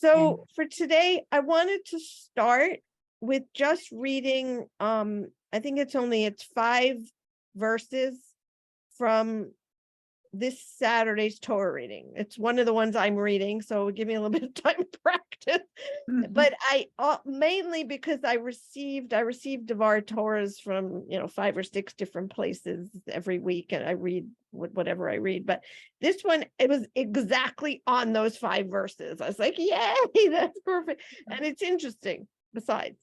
So for today, I wanted to start with just reading, I think it's 5 verses from this Saturday's Torah reading. It's one of the ones I'm reading, so give me a little bit of time to practice. But I mainly because I received Devar Torahs from 5 or 6 different places every week, and I read whatever I read. But this one, it was exactly on those 5 verses. I was like, yay, that's perfect, and it's interesting. Besides,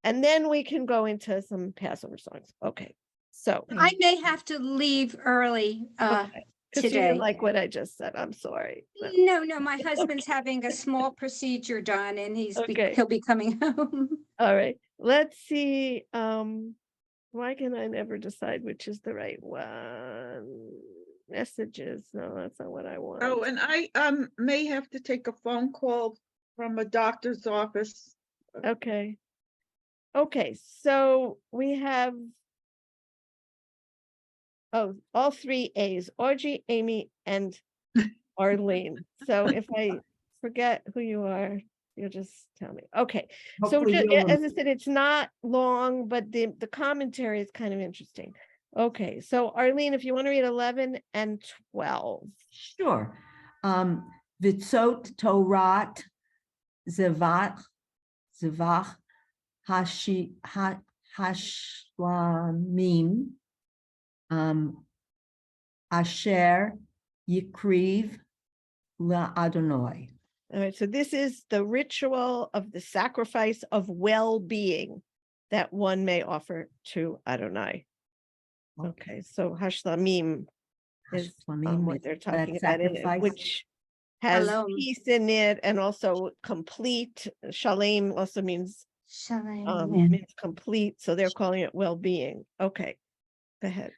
and then we can go into some Passover songs. Okay, so I may have to leave early okay. Because you today. didn't like what I just said. I'm sorry. No, my husband's having a small procedure done, and Okay. he'll be coming home. All right. Let's see. Why can I never decide which is the right one? Messages. No, that's not what I want. Oh, and I may have to take a phone call from a doctor's office. Okay. Okay, so we have all 3 A's, Audrey, Amy, and Arlene. So if I forget who you are, you'll just tell me. Okay. So as I said, it's not long, but the commentary is kind of interesting. Okay. So Arlene, if you want to read 11 and 12. Sure. Vitzot Torat Zevach Hashlamim Asher Yikriv LaAdonai. All right, so this is the ritual of the sacrifice of well-being that one may offer to Adonai. Okay, so Hashlamim is what they're talking about, which has peace in it, and also complete. Shalem also means complete, so they're calling it well-being. Okay, go ahead.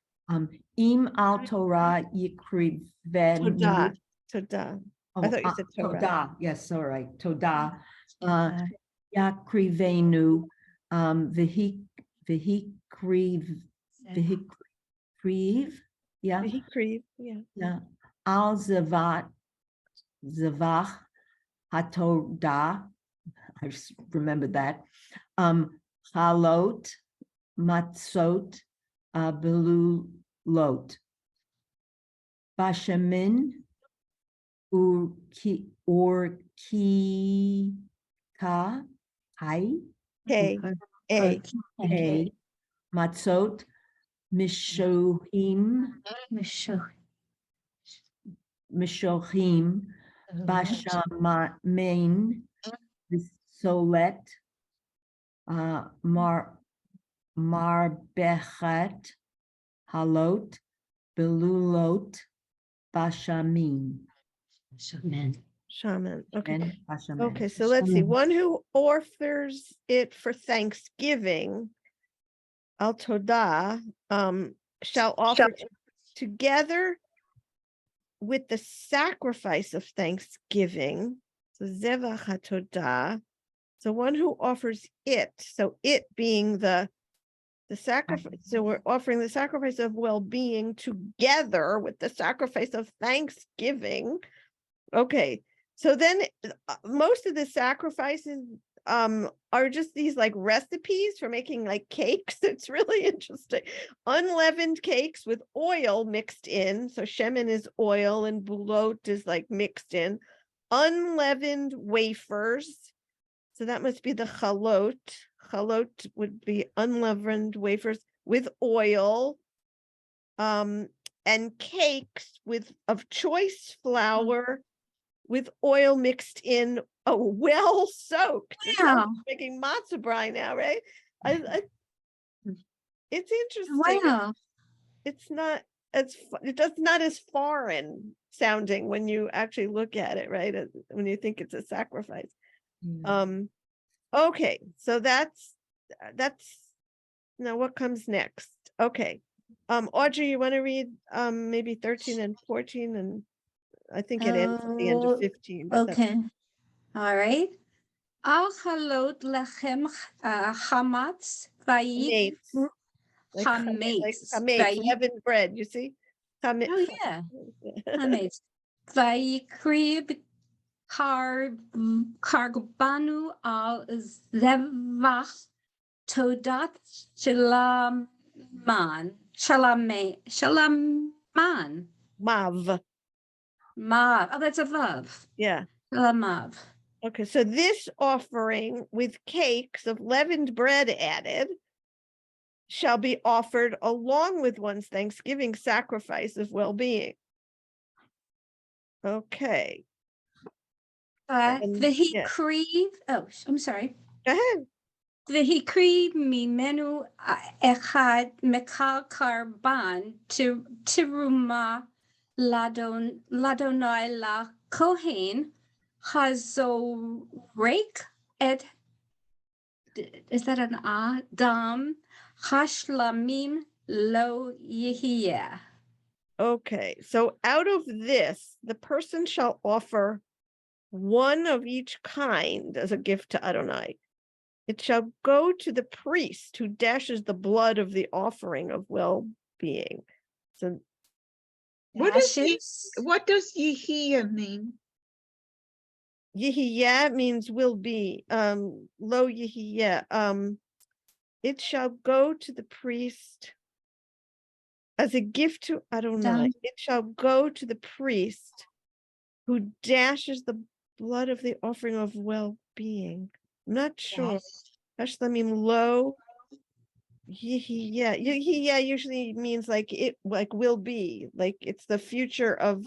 Im al Torah Yikrivenu. Todah. I thought you said Torah. Todah. Yes, all right. Todah. Yakrivenu. Vehikriv. Yeah. Vehikriv. Yeah. Yeah. Al Zavach Hatodah. I just remembered that. Halot Matzot Belulot. Bashamin Urkika Matzot Mishohim Bashamain Solet Marbechet Halot Belulot Bashamin. Shaman. Okay. Okay, so let's see. One who offers it for Thanksgiving, Al Todah, shall offer together with the sacrifice of Thanksgiving. So Zevach HaTodah. So one who offers it, so it being the sacrifice. So we're offering the sacrifice of well-being together with the sacrifice of Thanksgiving. Okay. So then most of the sacrifices are just these like recipes for making like cakes. It's really interesting. Unleavened cakes with oil mixed in. So shemen is oil and bulot is like mixed in. Unleavened wafers. So that must be the chalot. Chalot would be unleavened wafers with oil. And cakes of choice flour with oil mixed in, well soaked. Yeah. Making matzah brine now, right? It's interesting. Wow. It's not as foreign sounding when you actually look at it, right? When you think it's a sacrifice. Okay, so that's now what comes next? Okay. Audrey, you want to read maybe 13 and 14, and I think it ends at the end of 15. Okay. All right. Al halot lechem chamatz vayik chametz. Leavened bread, you see? Oh yeah. Chametz. Vayikrib Karbanu al Zevach Todat Shalaman. Mav. Mav. Oh, that's a vav. Yeah. Shalamav. Okay, so this offering with cakes of leavened bread added shall be offered along with one's Thanksgiving sacrifice of well-being. Okay. And- yeah. Oh, I'm sorry. Go ahead. V'hikri mimenu echad mekal karban tiruma ladonai la kohen hazorek et, is that an adam hashlamim lo yihiyah. Okay, so out of this, the person shall offer one of each kind as a gift to Adonai. It shall go to the priest who dashes the blood of the offering of well-being. So What does Ashes. Yehia mean? Yehiyah means will be, lo Yehiyah. It shall go to the priest as a gift to Adonai. Done. It shall go to the priest who dashes the blood of the offering of well-being. I'm not sure. Hashlamim lo Yehiyah. Yehiyah usually means like it, like will be, like it's the future of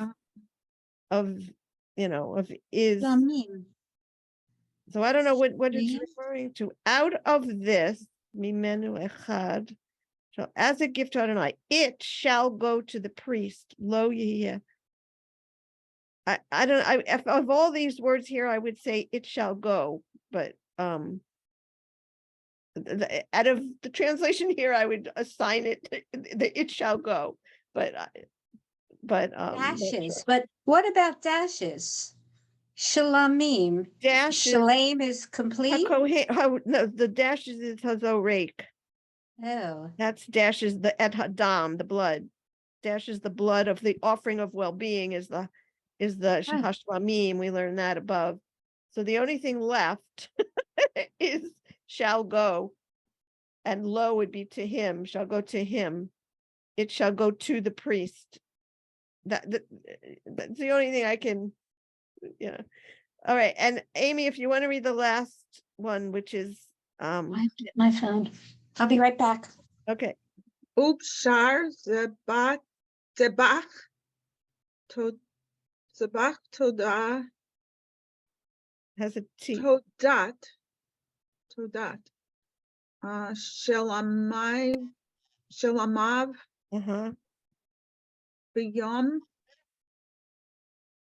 you know, of is. Lamim. So I don't know what it's Yeah. referring to. Out of this, mimenu echad, so as a gift to Adonai, it shall go to the priest. Lo Yehiyah. I don't, if of all these words here, I would say it shall go, but out of the translation here, I would assign it the it shall go, but not sure. Dashes, but what about dashes? Shalamim. Dashes. Shalem is complete. No, the dashes is hazorek. Oh, That's dashes the et hadam, the blood. Dashes the blood of the offering of well-being is the hashlamim. We learned that above. So the only thing left is shall go, and lo would be to him, shall go to him. It shall go to the priest. That's the only thing I can, yeah. All right, and Amy, if you want to read the last one, which is I have to get my phone. I'll be right back. okay. Upshar Zebach Todah Has a T. Todat Shalamav Uh-huh. Biyom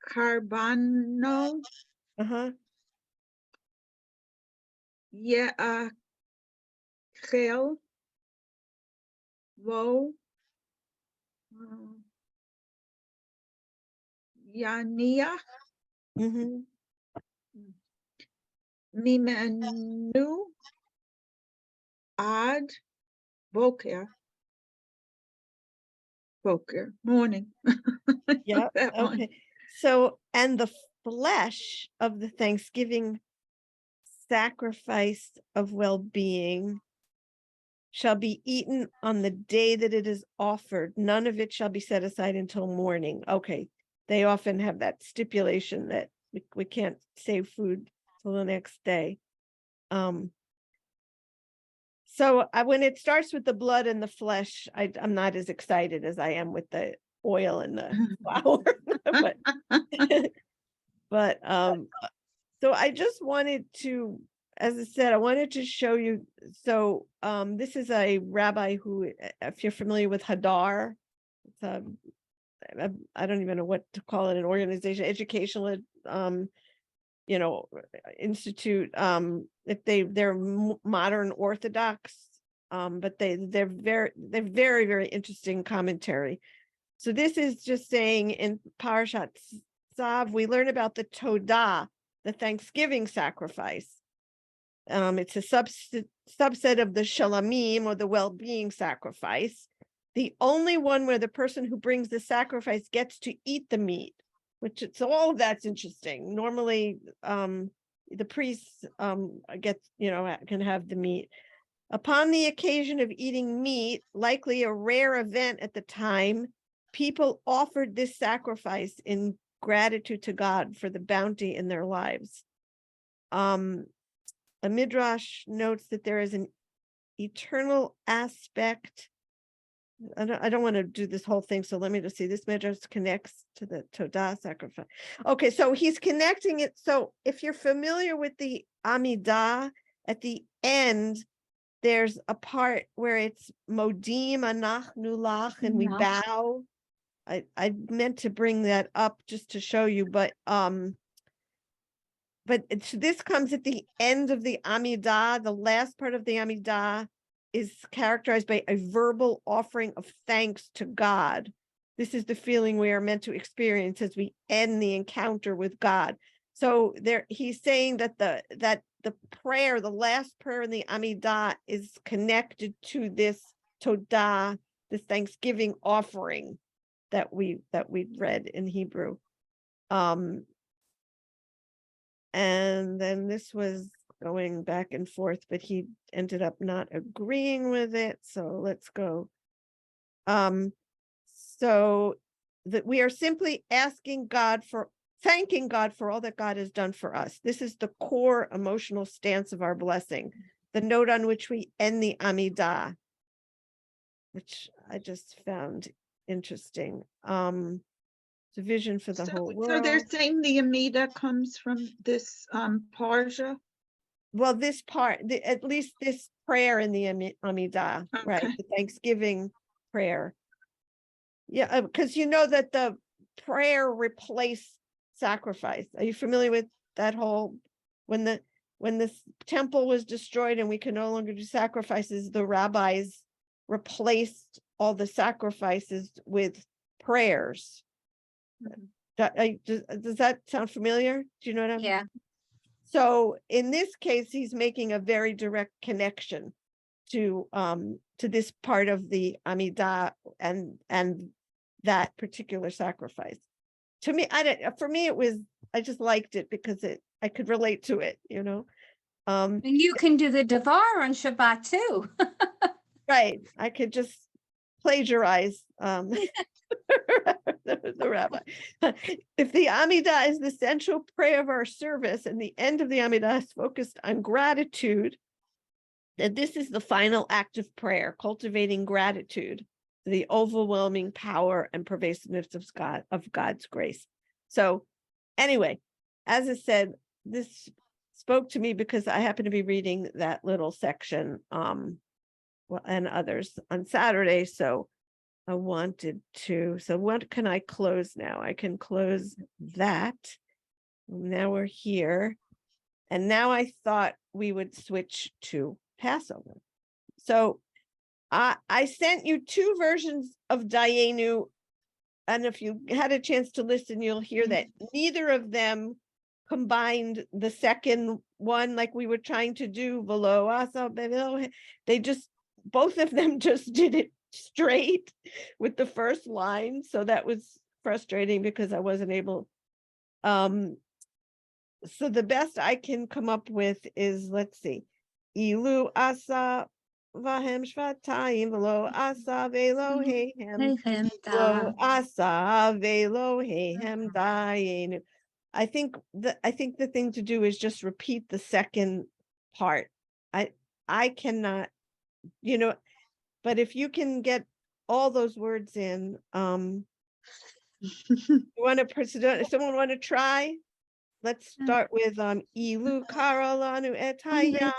Carbano Uh-huh. Yeachel Lo Yaniach Mm-hmm. Mimenu Ad Boker morning. Yeah. That one. Okay. So, and the flesh of the Thanksgiving sacrifice of well-being shall be eaten on the day that it is offered. None of it shall be set aside until morning. Okay. They often have that stipulation that we can't save food till the next day. So when it starts with the blood and the flesh, I'm not as excited as I am with the oil and the flour. but so I just wanted to, as I said, I wanted to show you. So this is a rabbi who, if you're familiar with Hadar, it's I don't even know what to call it, an organization, educational institute. If they're modern Orthodox, but they're very, very interesting commentary. So this is just saying in Parashat Tzav, we learn about the Todah, the Thanksgiving sacrifice. It's a subset of the Shalamim, or the well-being sacrifice. The only one where the person who brings the sacrifice gets to eat the meat. which it's all of that's interesting. Normally, the priests can have the meat. Upon the occasion of eating meat, likely a rare event at the time, people offered this sacrifice in gratitude to God for the bounty in their lives. A midrash notes that there is an eternal aspect. I don't want to do this whole thing, so let me just see. This midrash connects to the Todah sacrifice. Okay, so he's connecting it. So if you're familiar with the Amidah, at the end, there's a part where it's Modim Anachnu Lach, and we bow. I meant to bring that up just to show you, but this comes at the end of the Amidah. The last part of the Amidah is characterized by a verbal offering of thanks to God. This is the feeling we are meant to experience as we end the encounter with God. So there, he's saying that the prayer, the last prayer in the Amidah, is connected to this Todah, this Thanksgiving offering that we read in Hebrew. And then this was going back and forth, but he ended up not agreeing with it. So let's go. So that we are simply thanking God for all that God has done for us. This is the core emotional stance of our blessing, the note on which we end the Amidah, which I just found interesting. It's a vision for the whole world. So they're saying the Amida comes from this Parsha? Well, this part, at least this prayer in the Amidah, right? Okay. The Thanksgiving prayer. Yeah, because you know that the prayer replaced sacrifice. Are you familiar with that whole, when the temple was destroyed and we could no longer do sacrifices, the rabbis replaced all the sacrifices with prayers. Does that sound familiar? Do you know what I mean? Yeah. So in this case, he's making a very direct connection to this part of the Amidah and that particular sacrifice. To me, I just liked it because I could relate to it, you know. And you can do the Devar on Shabbat too. Right. I could just plagiarize the rabbi. If the Amidah is the central prayer of our service and the end of the Amidah is focused on gratitude, then this is the final act of prayer, cultivating gratitude for the overwhelming power and pervasiveness of God's grace. So anyway, as I said, this spoke to me because I happen to be reading that little section and others on Saturday. So I wanted to, so what can I close now? I can close that. Now we're here. And now I thought we would switch to Passover. So I sent you two versions of Dayenu. And if you had a chance to listen, you'll hear that neither of them combined the second one like we were trying to do. They just, both of them just did it straight with the first line. So that was frustrating because I wasn't able. So the best I can come up with is, let's see, Ilu asa vahem shvatayim velo asa velohehem lo asa velohehem dayenu. I think the thing to do is just repeat the second part. I cannot, you know, but if you can get all those words in, you want to, someone want to try? Let's start with Ilu Karalanu etayam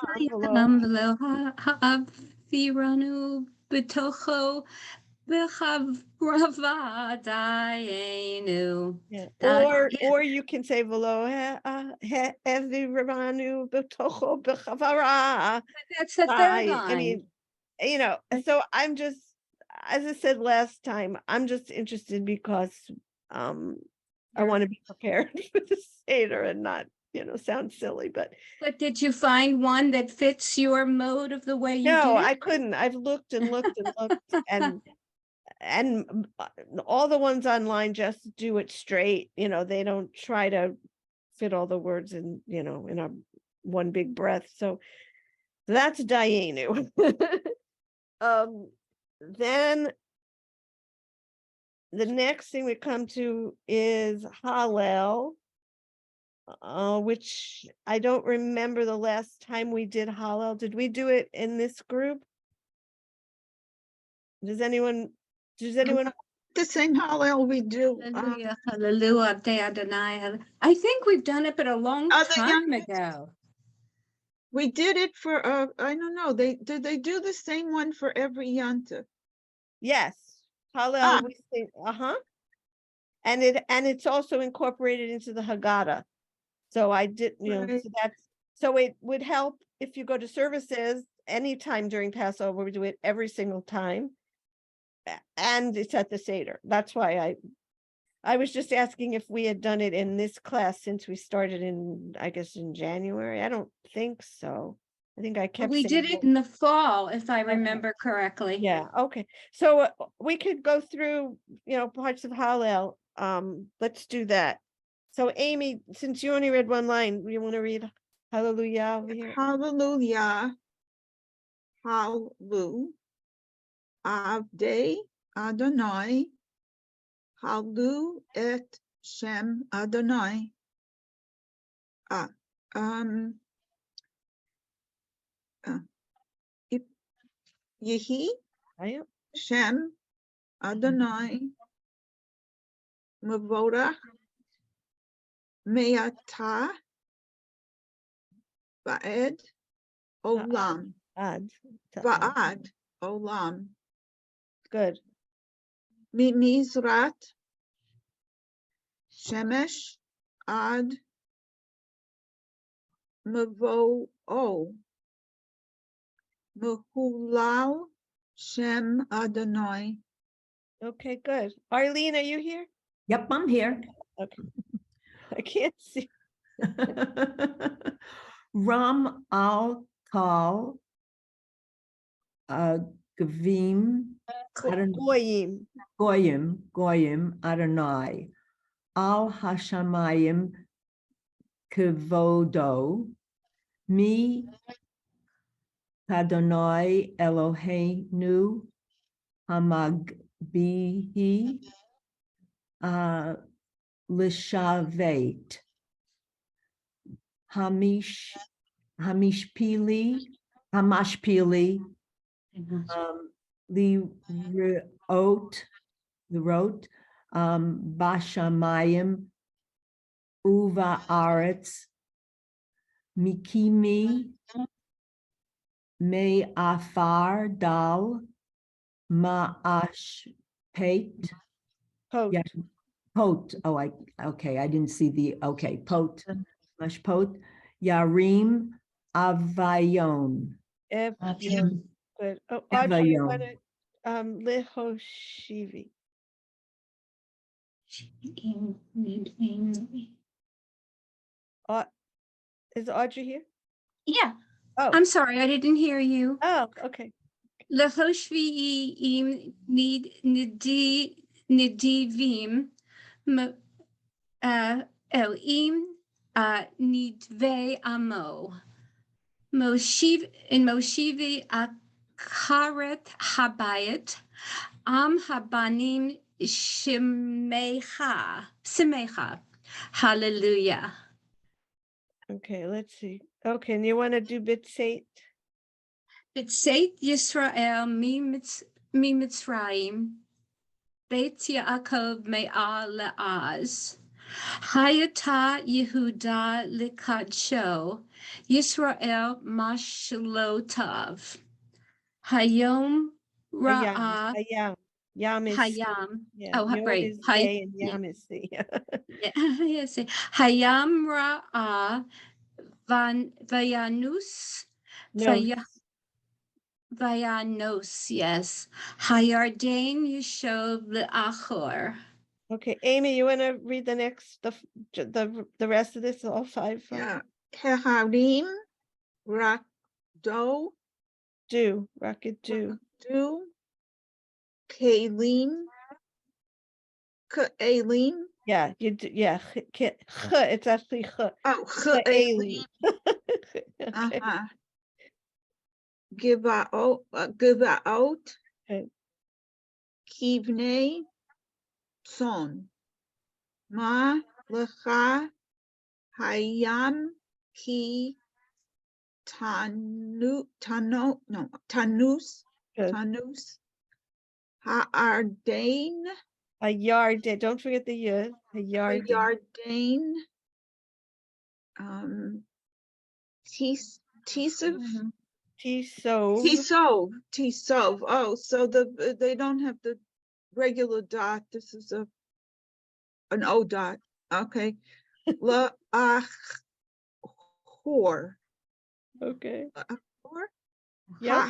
Velo ha'aviranu b'tocho b'chavrava dayenu. Or you can say Velo eviranu b'tocho b'chavara. That's the third line. I mean, you know, so I'm just, as I said last time, I'm just interested because I want to be prepared for the Seder and not, you know, sound silly, but did you find one that fits your mode of the way you do no, it? I couldn't. I've looked and looked and looked, and and all the ones online just do it straight, they don't try to fit all the words in, in a one big breath. So that's Dayenu. Then the next thing we come to is Hallel, which I don't remember the last time we did Hallel. Did we do it in this group? Does anyone? The same Hallel we do. Hallelujah, hallelujah, Te Adonai. I think we've done it, but a long Other time young- ago. We did it for, I don't know, did they do the same one for every Yanta? Yes, Hallel. We think, and it's also incorporated into the Haggadah. So I did, Right. so it would help if you go to services anytime during Passover. We do it every single time, and it's at the Seder. That's why I was just asking if we had done it in this class since we started in, I guess, in January. I don't think so. I think I kept We saying did it in the fall, if I remember correctly. Yeah, okay. So we could go through, parts of Hallel. Let's do that. So Amy, since you only read one line, you want to read Hallelujah over here? Hallelujah. Hallu. Avdei Adonai. Hallu et Shem Adonai. Yehi I Shem Adonai. Mavoda. Me'ata. Ba'ed. Olam. Ad. Ba'ad. Olam. Good. Mizrat. Shemesh. Ad. Mavo. Mehulal. Shem Adonai. Okay, good. Arlene, are you here? Yep, I'm here. Okay. I can't see. Ram al Kal Gavim Goyim. Goyim Adonai Al Hashamayim Kevodo Mi Adonai Eloheinu Hamagbihi Lishavet Hamishpili the wrote Bashamayim Uva Aretz Mikimi Me Afar Dal Ma'ash Pate. Pot. Yeah, Pot. Oh, I didn't see the Pot. Mashpot. Yarim Avayon. Evyon. Good. Oh, Audrey, you want Evayon. to Lihoshivi. Is Audrey here? Yeah, Oh, I'm sorry, I didn't hear you. oh, okay. Lechoshvi im nidivim elim nidve amo. Moshivi akaret habayit am habanim shimecha. Hallelujah. Okay, let's see. Okay, and you want to do Bitsate? B'tzeit Yisrael mitzrayim, Beit Yaakov me'ah le'az, Hayata Yehuda likadsho, Yisrael mashlotav, Hayom ra'ah Hayam. Yam is hayam. yeah. Oh, Yod right. is A and Yam is C. Yes, Hayam ra'ah vayanus No. Vayanos, yes. Hayardain Yishov le'achor. Okay, Amy, you want to read the next the rest of this, all five? Yeah. Heharim. Rakdo. Do Rocket do. Do. Kalim, Ka'alim, Yeah, yeah, it's actually oh, Ka'alim. Ka'alim, Okay, Giva'ot, Giva'ot, okay. Kivnei, Son, Ma, Lecha, Hayam, Ki, Tanus, Good. Ha'ardain, A yard, don't forget the yud, a yard. Yardain, Tisav, Tisov, Tisov. Oh, so they don't have the regular dot. This is an O dot. Okay. La Achor. okay. Achor? Yep,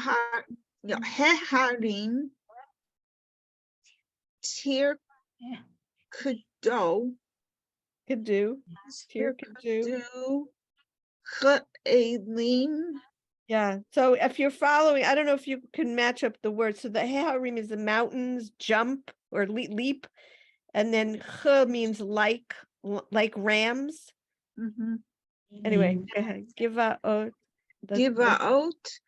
Yeah, Heharim, Tir Yeah. Kudo, could do, here could do. Do, Cha'elim, Yeah, so if you're following, I don't know if you can match up the words. So the Heharim is the mountains, jump or leap. And then Ch means like rams. Anyway, go ahead. Give out Giva'ot,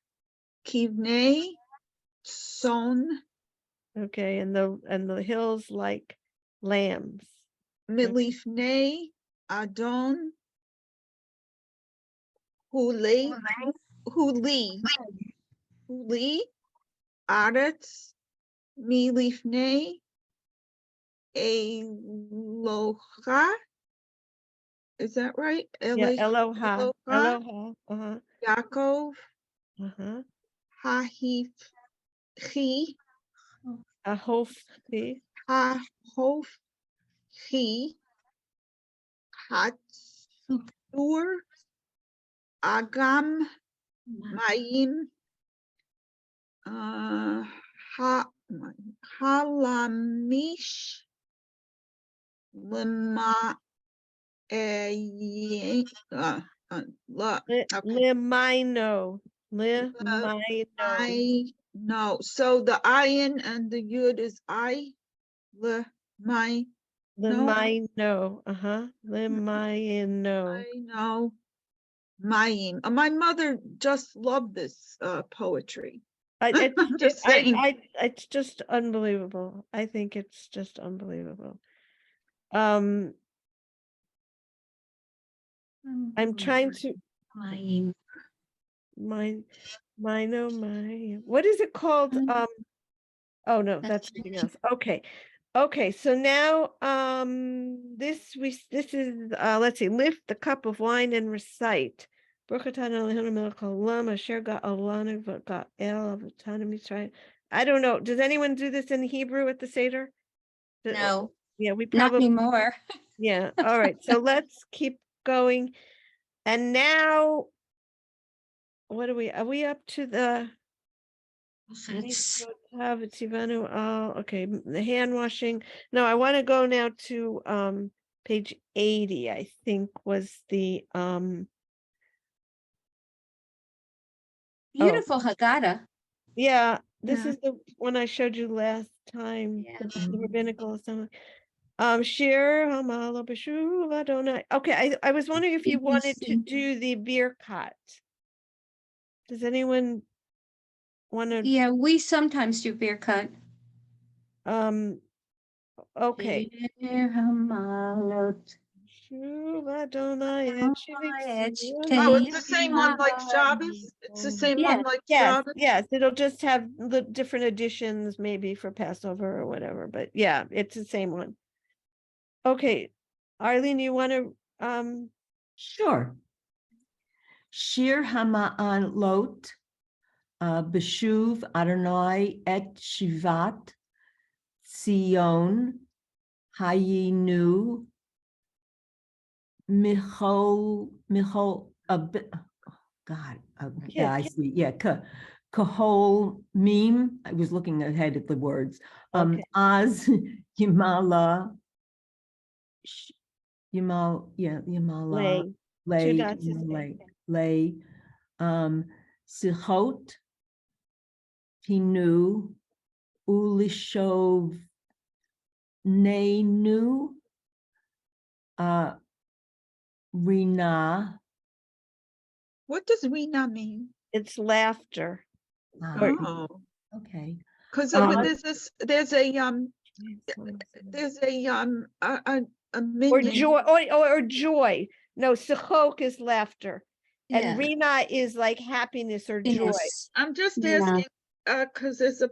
Kivnei, Son, okay, and the hills like lambs. Milifnei, Adon, Huli, Aretz, Milifnei, Elocha. Is that right? Yeah, Eloha. Eloha, Eloha. Uh-huh. Yaakov, Uh-huh. Hahifchi, Ahofchi. Hahofchi, Hatsur, Agam, Mayim, Halamish, Lema, Limino. Limino. I know. So the ayin and the yud is I, my, Limino. Uh-huh. Limino. I know, mayim. My mother just loved this poetry. Just saying. It's just unbelievable. I think it's just unbelievable. I'm trying to my what is it called? Oh no, that's something else. Okay, so now this is let's see, lift the cup of wine and recite. I don't know. Does anyone do this in Hebrew at the Seder? No, Yeah, we not probably anymore. yeah. All right, so let's keep going. And now what are we up to the It's okay, the hand washing. No, I want to go now to page 80, I think was the beautiful Haggadah. yeah, this Yeah. is the one I showed you last time, Yeah. the rabbinical assembly. Shir Hamala B'Shuv Adonai. Okay, I was wondering if you wanted to do the beer cut. Does anyone want to Yeah, we sometimes do beer cut. okay. Hamalot. Shuv Adonai et Shivik Oh, it's the same one like Shabbos? It's the same Yeah. one like Yes, Shabbos? yes, it'll just have the different editions maybe for Passover or whatever, but yeah, it's the same one. Okay, Arlene, you want to Sure. Shir Hama'an Lot, Beshuv Adonai et Shivat, Sion, Hayinu, God, yeah, I see, yeah, Kahol Meme, I was looking ahead at the words, Okay. Az, Yimala, Yimala, lay. Two dots is lay, Sichot, Pinu, Ulishov Nenu Rina. What does Rena mean? It's laughter. Oh, Okay. because there's this, there's a Or minion. joy, or joy. No, sechok is laughter. Yeah. And rina is like happiness or joy. Yes. I'm just Yeah. asking, because there's a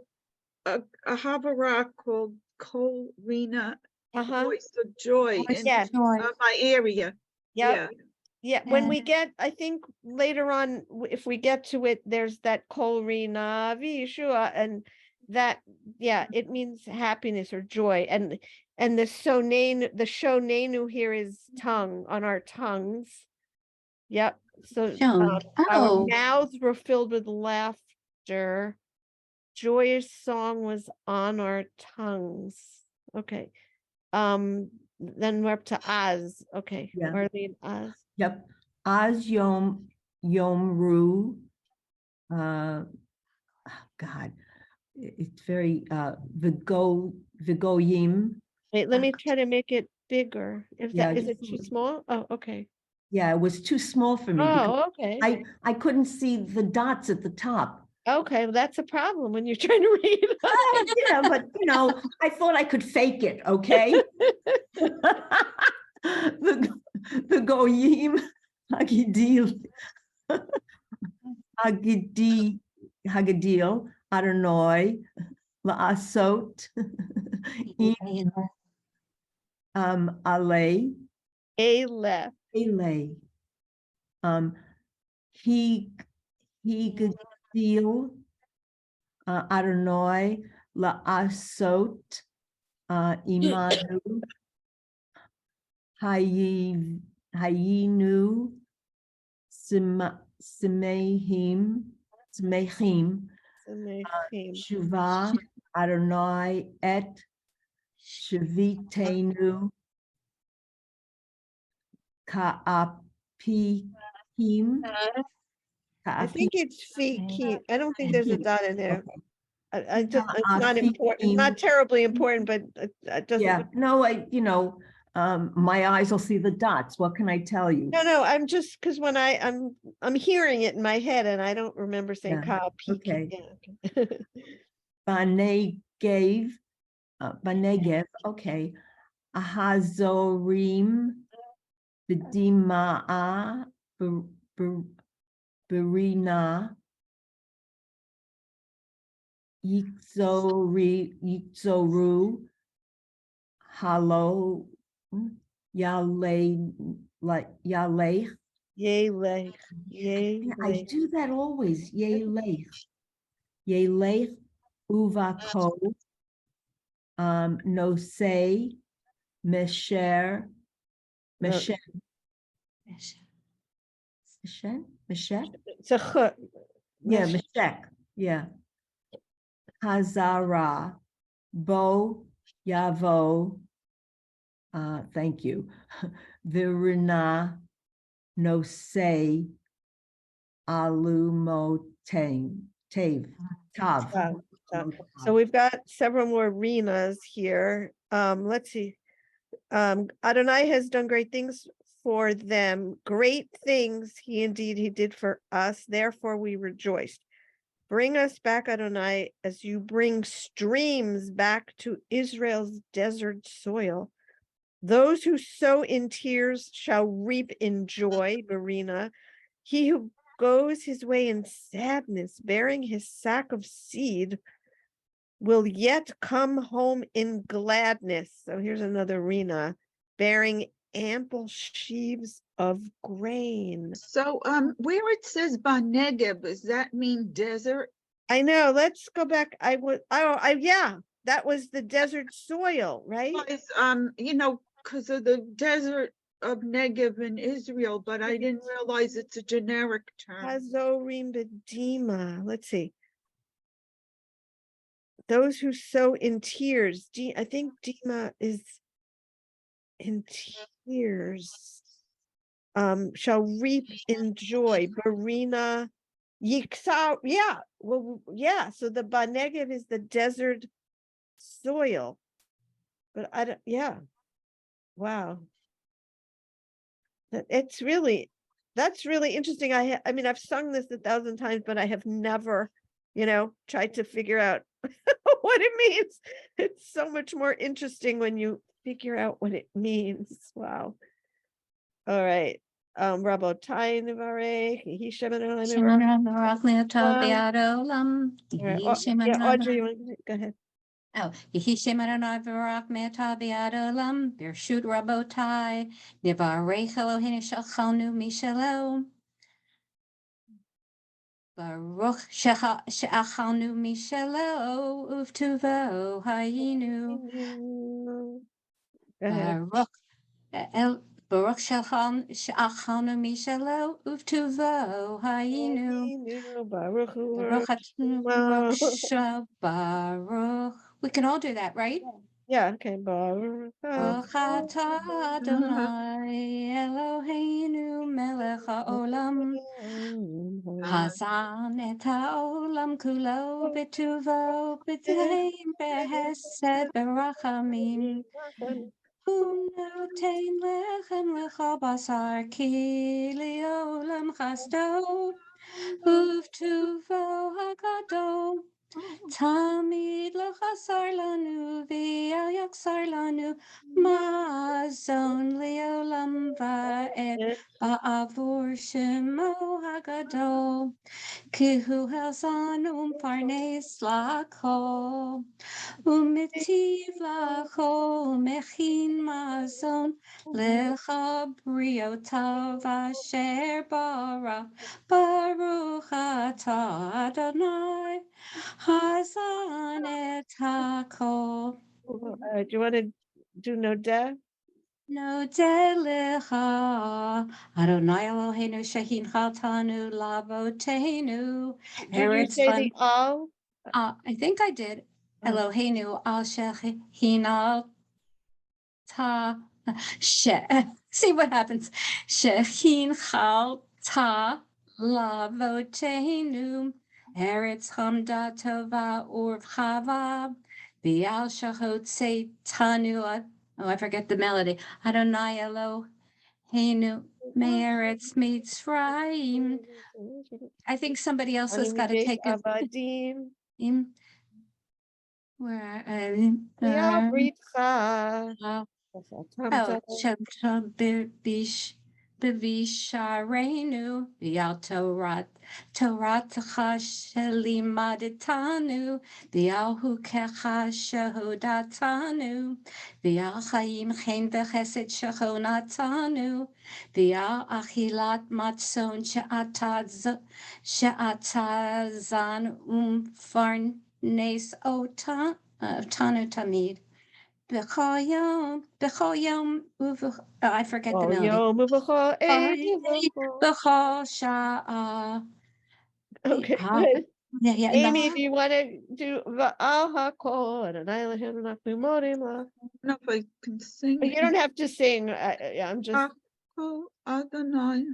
Havara called Kol Rena, Uh-huh. Voice of Joy in Yeah. Joy. my area. Yep. Yeah, when Yeah. we get, I think later on, if we get to it, there's that kol rina v'yeshua, and that, yeah, it means happiness or joy. And the shonenu here is tongue, on our tongues. Yep. So Shown. our Oh, mouths were filled with laughter. Joyous song was on our tongues. Okay. Then we're up to Az. Okay. Yeah. Arlene, Az. Yep. Az Yomru. God, it's very Vigoyim. Wait, let me try to make it bigger. Yeah, Is it just a too little. small? Oh, okay. Yeah, it was too small for me because Oh, okay. I couldn't see the dots at the top. Okay, well, that's a problem when you're trying to read. Yeah, but I thought I could fake it, okay? The Goyim Hagidil Hagadil Adonai La'asot Ale Aleph. Ale he Gadil Adonai La'asot Imanu Hayinu Simehim Samechim. Shuvah Adonai et Shavitenu Ka'apihim. I think it's Fiki. I don't think there's a dot in there. Okay. I just, it's not important, not terribly important, but it doesn't. Yeah, no, my eyes will see the dots. What can I tell you? No, I'm just, because when I'm hearing it in my head and I don't remember saying Yeah, ka, Piki. okay. Yeah, okay. Banegev, okay. Ahazorim, B'dima'a, Berina, Yitzoru, Halo, Yalech. Yelech, Yeah, I Yelech. do that always. Yelech. Yelech uvako. No say. Mesher. Mesher. Mesher. It's a ch. Yeah, Mesh- Meshek. Yeah. Hazara. Bo. Yavo. Thank you. Virina. No say. Alumotain. Tav. Tav. So we've got several more Rinas here. Let's see. Adonai has done great things for them. Great things he did for us. Therefore we rejoiced. Bring us back, Adonai, as you bring streams back to Israel's desert soil. Those who sow in tears shall reap in joy, Marina. He who goes his way in sadness, bearing his sack of seed, will yet come home in gladness. So here's another Rina, bearing ample sheaves of grain. So, where it says Banegev, does that mean desert? I know, let's go back. Yeah, that was the desert soil, right? Well, it's, because of the desert of Negev in Israel, but I didn't realize it's a generic term. Hazorim bedima. Let's see. Those who sow in tears. I think Dima is in tears. Shall reap in joy. Barina Yiksa. Yeah. Well, yeah. So the Banegev is the desert soil. But I don't, yeah. Wow. It's really, that's really interesting. I mean, I've sung this 1,000 times, but I have never, tried to figure out what it means. It's so much more interesting when you figure out what it means. Wow. All right. Rabotai Nivarech, Hishemanah Nivarech. Yeah, Audrey, you want to go ahead? Oh, Yehishemaranav Barak Meta Beadolam, Birshut Rabotai, Nivarech Eloheinu Shachalnu Mishalo, Baruch Shachalnu Mishalo, Uftuvo Hayinu, Go ahead. Baruch Shachalnu Mishalo, Uftuvo Hayinu, Baruch Baruch. We can all do that, right? Yeah, okay. Baruch Baruch atah Adonai Eloheinu melech haolam hazan et haolam kulo b'tuvo b'din behesed berachamim unotein lechem lecha basar ki liolam chasto uv'tuvo hagadol Tamid lachasar lanu v'al yaksar lanu mazon leolam va'ed ba'avur shemo hagadol kihu hazan parnes lakol umitiv lakol mechin mazon lecha briotav asher bara baruch atah Adonai Hazan et hakol. Do you want to do Nodeh? No delecha. Adonai Eloheinu shehin chaltanu lavotenu. Did you say the all? I think I did. Eloheinu al shehin al ta. See what happens. Shehin chalta lavotenu. Eretz Hamda Tova Urvchava, Bial Shahot Se Tanu. Oh, I forget the melody. Adonai Eloheinu Meretz Mitzrayim. I think somebody else has got to take it. Avadim. Where? Britcha. Oh, Shem Bish. B'visharenu v'al Toratcha shelimadetanu v'al hukecha shehodatanu v'al chaim chen v'chesed shechonatanu v'al achilat matzon she'atazan farnes tanu tamid. I forget the melody. Okay, good. Yeah, Amy, do you want to do Va'al HaKol and an No, if I can sing. You don't have to sing. I'm just. Adonai.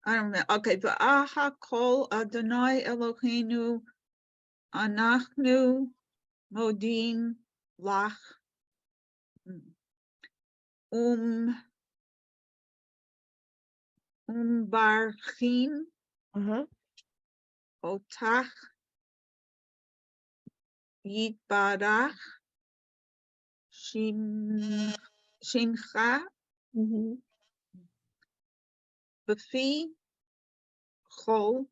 I don't know. Okay, Va'al HaKol Adonai Eloheinu Anachnu Modim Lach Barchim Otach Yitbarach Shincha Befi Chol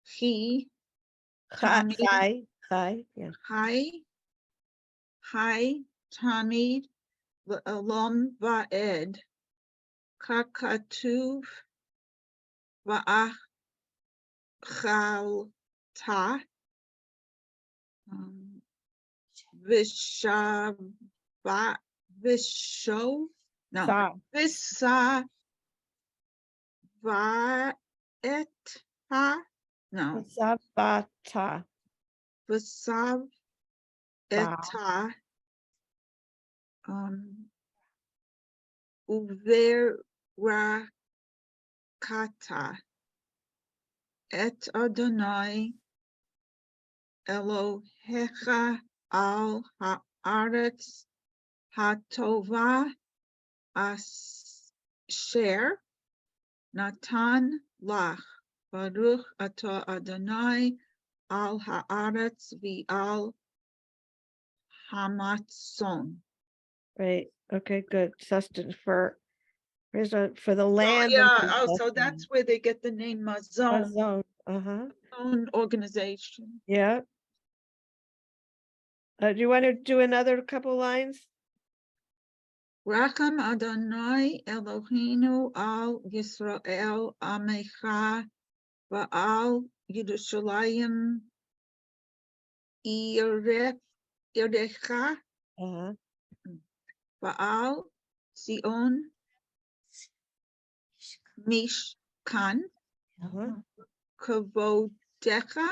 Chi Chai. Yeah. Hi Tamid L'Olam Va'ed Kakatuv Va'achalta Visho no Visa Va'eta no Savata. Visav Eta Uverakata Et Adonai Elohecha al haaretz hatova asher natan lach. Baruch atah Adonai al haaretz v'al hamatzon. Right, okay, good, sustenance for the land. Yeah, and for oh, so sustenance. that's where they get the name Mazon, Zone, uh-huh, own organization. yeah. Do you want to do another couple lines? Racham Adonai Eloheinu al Yisrael Amecha va'al Yerushalayim Irecha Uh-huh, va'al Zion Mishkan uh-huh, Kavodecha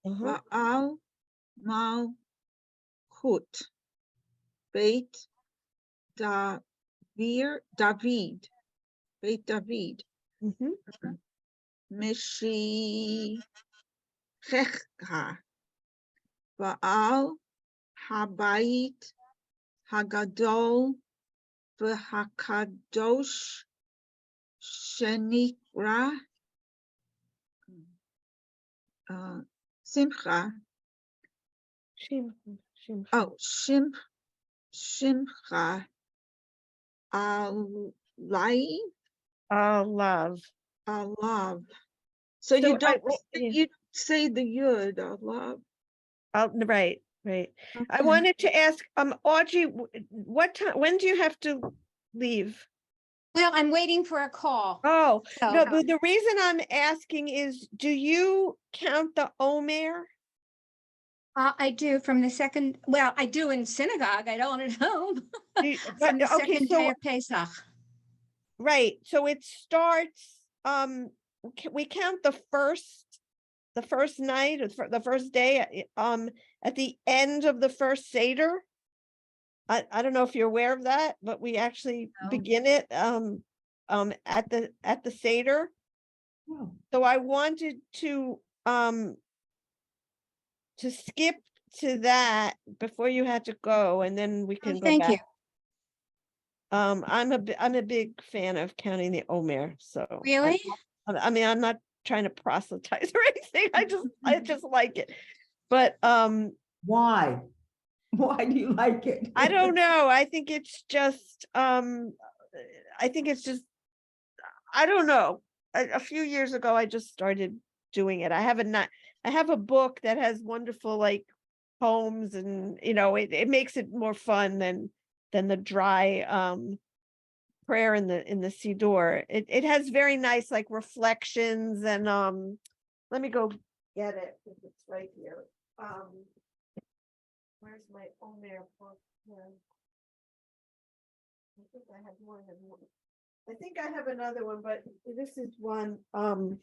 uh-huh, va'al Malchut Beit David Beit David mhm, Mishichecha Va'al Habayit Hagadol V'Hakadosh Shenikra Simcha. Shimcha. Oh, Shimcha Alai Love. Alav. So you don't say the yud alav. Right, right. I Okay. wanted to ask, Audrey, what time, when do you have to leave? Well, I'm waiting for a call. Oh, So- no, but the reason I'm asking is, do you count the Omer? I do from the second, well, I do in synagogue. I don't at home. From the Okay, second so, day of Pesach. right, so it starts, we count the first night, or the first day, at the end of the first Seder. I don't know if you're aware of that, but we actually No. begin it, at the Seder. Oh, So I wanted to skip to that before you had to go, and then we can go Thank back. you. I'm a big fan of counting the Omer, so. Really? I mean, I'm not trying to proselytize or anything, I just like it. But, why? Why do you like it? I don't know, I think it's just, I don't know. A few years ago, I just started doing it. I have a book that has wonderful like poems, and it makes it more fun than the dry prayer in the Siddur. It has very nice like reflections, and let me go get it, because it's right here. Where's my Omer book? I think I have more than one. I think I have another one, but this is one, and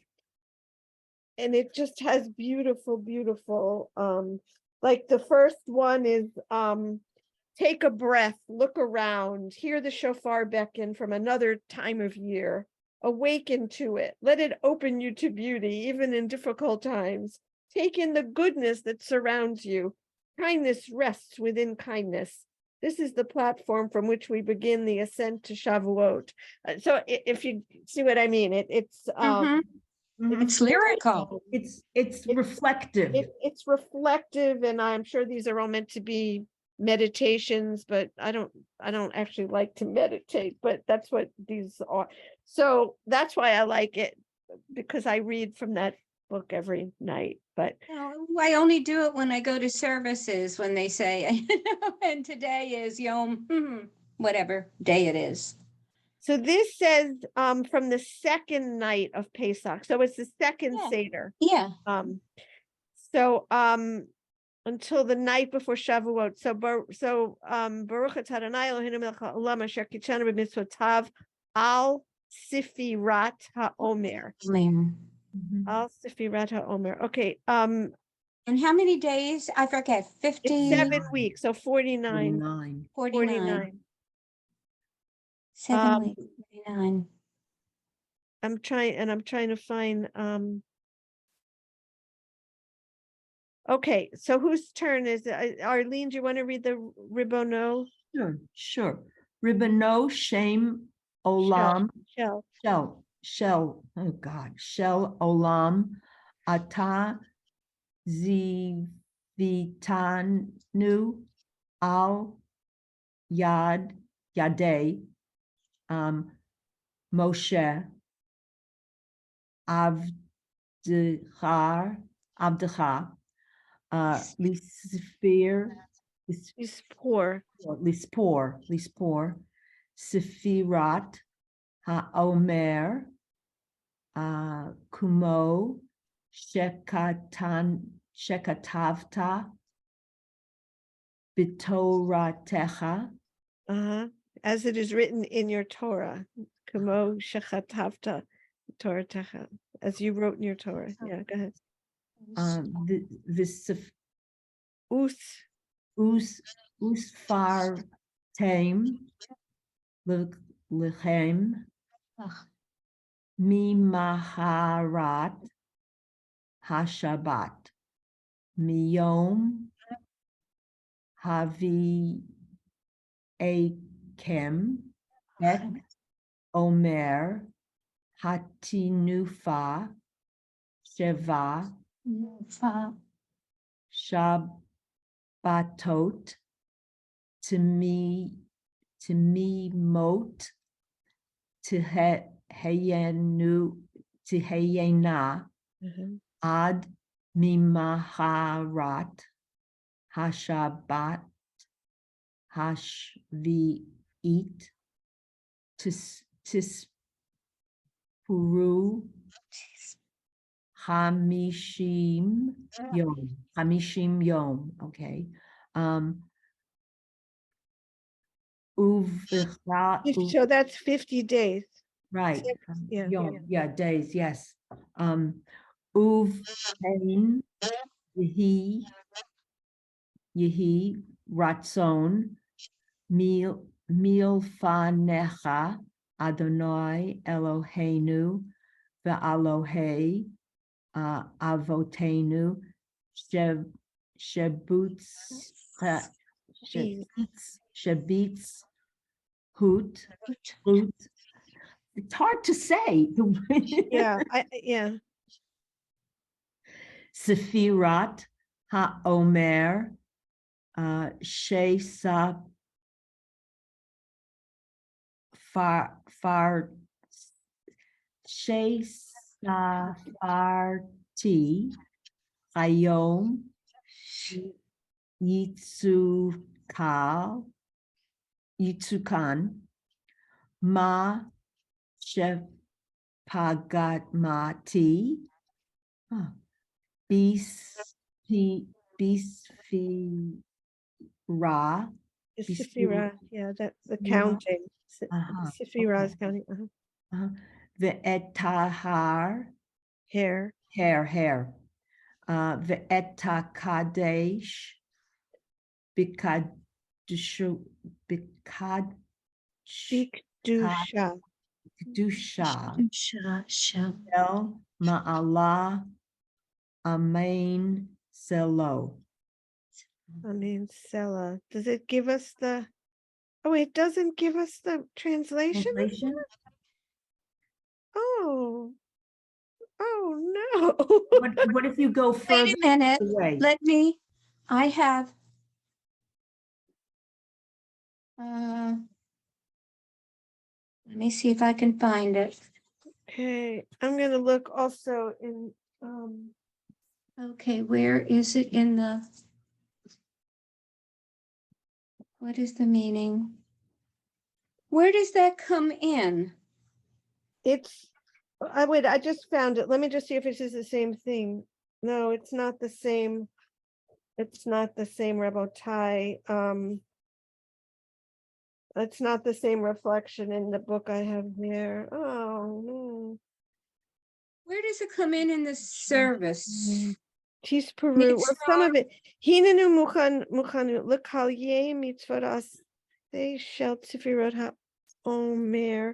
it just has beautiful, like the first one is, take a breath, look around, hear the shofar beckon from another time of year, awaken to it, let it open you to beauty, even in difficult times. Take in the goodness that surrounds you. Kindness rests within kindness. This is the platform from which we begin the ascent to Shavuot. So if you see what I mean, it's Mhm. It's lyrical. It's reflective. it's reflective, and I'm sure these are all meant to be meditations, but I don't actually like to meditate, but that's what these are. So that's why I like it, because I read from that book every night. But I only do it when I go to services, when they say, and today is Yom, whatever day it is. so this says from the second night of Pesach, so it's the second Yeah. Seder. Yeah. So until the night before Shavuot. So Baruch atah Adonai Eloheinu melech haolam asher kitshanu b'mitzvotav al sifirat haomer. Man. Mhm. Al sifirat haomer. Okay. And how many days? I forget. 50. It's 7 weeks, so 49. 49. 49. 7 Um, weeks. 49. I'm trying to find Okay, so whose turn is it? Arlene, do you want to read the Ribono? Sure. Ribbono Shem Olam Shell. Shel, oh God, Shel Olam Ata Zivitanu Al Yadei Moshe Avdecha Lisfir He's poor. Lispor Sefirat HaOmer Kumo Shekatavta Bitoratecha. As it is written in your Torah. Kumo shechatavta Torah, as you wrote in your Torah. Yeah, go ahead. Usfar Tame Lechem Mimaharat Hashabat Miyom Havi Akem Et Omer Hatinufa Sheva Shabbatot Timimot Teheyena Ad Mimaharat Hashabat Hashvi'it Tispuru Hamishim Yom. Okay. So that's 50 days. Right. Yeah. Yom. Yeah, days, yes. Uv Pain Yehi Ratzon Milfanecha Adonai Eloheinu Ve'Alohe Avotenu Shebitz Hut. It's hard to say. Yeah, Sefirat HaOmer Shesa Shesafarti Hayom Yitzukan Ma Shepagatmati Bisfira. Sifira, yeah, that's the counting. Sifira is counting. The etahar Hair. The etakadesh bikadusha el ma'ala amen selo. Amen Sela. Does it give us the? Oh, it doesn't give us the translation. Oh no. What if you go further? Wait a minute, away? I have. Let me see if I can find it. Okay, I'm gonna look also in. Okay, where is it in the? What is the meaning? Where does that come in? It's. I just found it. Let me just see if this is the same thing. No, it's not the same. It's not the same Rabotai. It's not the same reflection in the book I have here. Oh no. Where does it come in the service? Tis Peru. Well, some of it. Hinenu muchanu lekalye mitzvaras. They shall tifirot ha omer.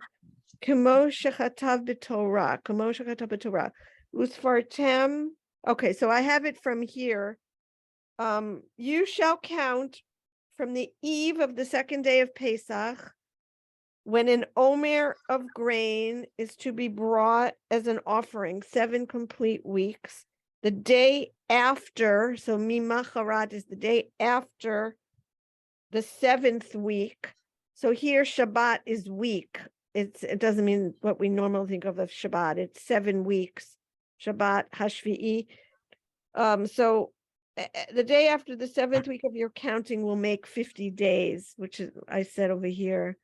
Kemo shechatav b'Torah. Kemo shechatav b'Torah. Usfartem. Okay, so I have it from here. You shall count from the eve of the second day of Pesach, when an omer of grain is to be brought as an offering, 7 complete weeks. The day after, so Mimacharat is the day after the 7th week. So here Shabbat is week. It doesn't mean what we normally think of as Shabbat. It's 7 weeks. Shabbat Hashvi'i. So the day after the 7th week of your counting will make 50 days, which is I said over here.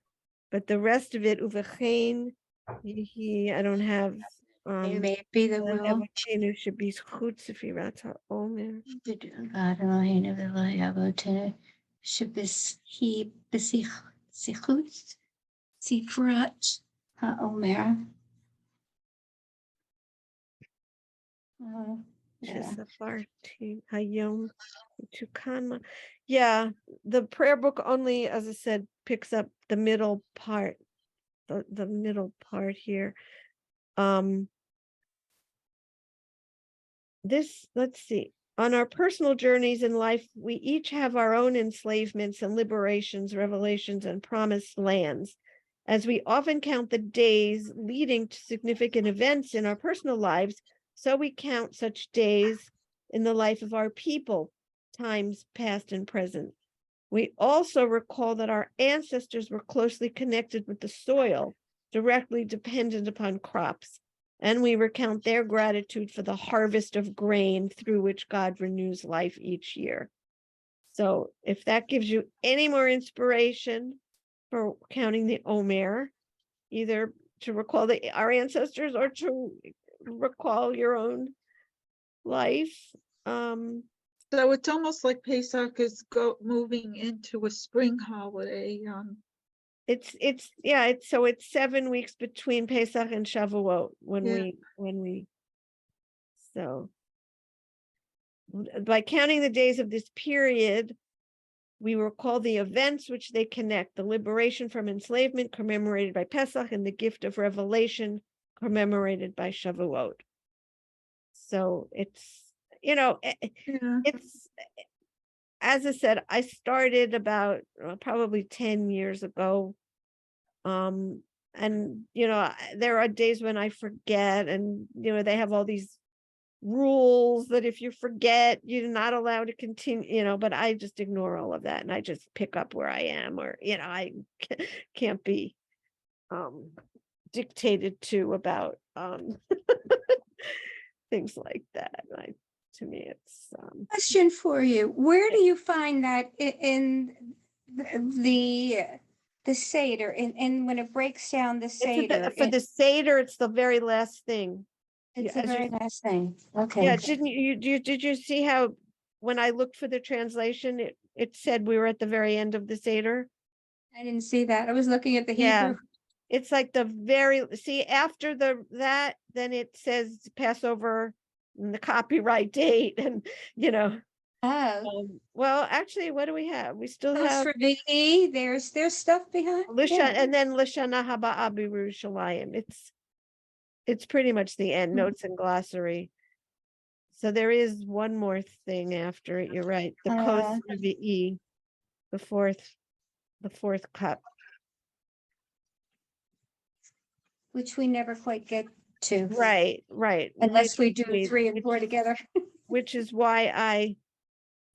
But the rest of it, uvechein, I don't have. It may be the will. Uvecheinu should be chutz sefirat haomer. God Eloheinu v'lo yavotenu shebischi b'sichut sifrat haomer. Shesafarti hayom tukanma. Yeah, the prayer book only, as I said, picks up the middle part, the middle part here. Let's see. On our personal journeys in life, we each have our own enslavements and liberations, revelations, and promised lands. As we often count the days leading to significant events in our personal lives, so we count such days in the life of our people, times past and present. We also recall that our ancestors were closely connected with the soil, directly dependent upon crops. And we recount their gratitude for the harvest of grain through which God renews life each year. So if that gives you any more inspiration for counting the Omer, either to recall our ancestors or to recall your own life. So it's almost like Pesach is moving into a spring holiday. It's 7 weeks between Pesach and Shavuot so by counting the days of this period, we recall the events which they connect: the liberation from enslavement commemorated by Pesach and the gift of revelation commemorated by Shavuot. So it's, it's, as I said, I started about probably 10 years ago. And, there are days when I forget, and, they have all these rules that if you forget, you're not allowed to continue, but I just ignore all of that. And I just pick up where I am, or, I can't be dictated to about things like that. To me, it's Question for you. Where do you find that in the Seder, and when it breaks down the Seder? For the Seder, it's the very last thing. It's the very last thing. Okay. Yeah, did you see how when I looked for the translation, it said we were at the very end of the Seder? I didn't see that. I was looking at the Yeah. Hebrew. It's like after that, then it says Passover and the copyright date, and Oh. Well, actually, what do we have? We still have for VE. There's stuff behind. and then Lishana Haba Yerushalayim. It's pretty much the end, notes and glossary. So there is one more thing after it. You're right. The Kos Revi'i, the fourth cup. Which we never quite get to. Right. Unless we do 3 and 4 together. Which is why I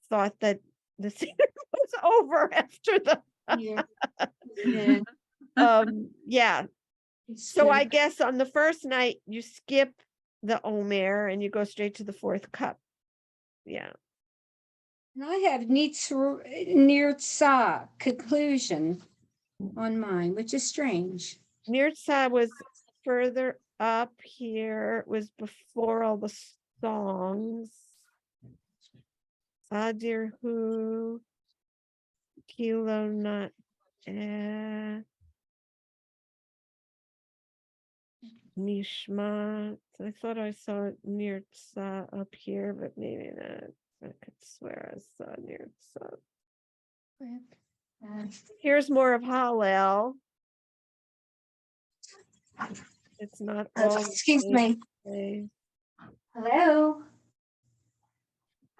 thought that the Seder was over after the Yeah. So I guess on the first night you skip the Omer and you go straight to the 4th cup. Yeah. And I have Nirtza conclusion on mine, which is strange. Nirtza was further up here. It was before all the songs. Adirhu, Kilo Nat, Nishmat. I thought I saw Nirtza up here, but maybe not. I could swear I saw Nirtza. Here's more of Hallel. It's not all. Excuse me. Hello.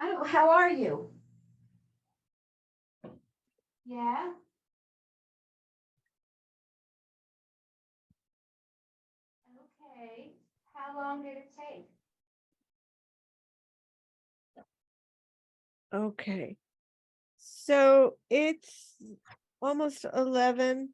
Oh, how are you? Yeah. Okay. How long did it take? Okay. So it's almost 11.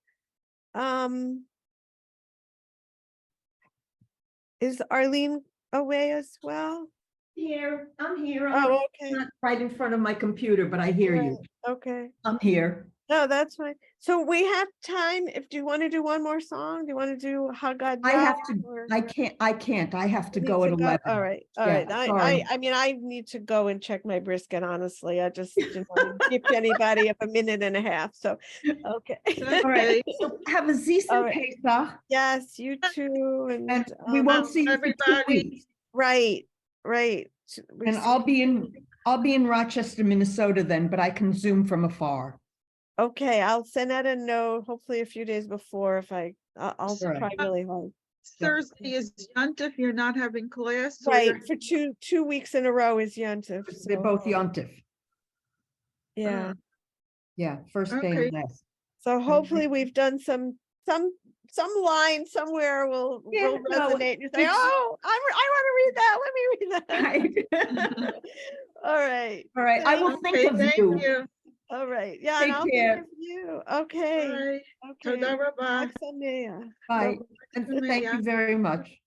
Is Arlene away as well? Here, I'm here. Oh, okay. Not right in front of my computer, but I hear you. Right, okay. I'm here. No, that's fine. So we have time. If do you want to do one more song? Do you want to do How God I have to, or I can't, I have to you need go at 11. All right, all Yeah, right. sorry. I mean, I need to go and check my brisket, honestly. I just didn't want to gift anybody of a minute and a half, so, okay. All right, so have a All Zison right. Pesach, Yes, you too, and we won't see you for 2 everybody. weeks. right, right. And I'll be in Rochester, Minnesota then, but I can Zoom from afar. Okay, I'll send out a note, hopefully a few days before if I'll Right. try really hard. Thursday is Yunt if you're not having class. or Right, you're- for two weeks in a row is Yontif, They're so, both Yontif. yeah. Yeah, first day Okay. and last. So hopefully we've done some line somewhere will Yeah, no, resonate. You say, it's- oh, I want to read that. Let me read that. Right. All right. All right, I will Thank- think Okay, of thank you. you. All right. Yeah, and Take I'll care. think of you. Okay. Bye. Okay. Toda rabah. Xameya. Bye, Bye-bye. and thank you very much.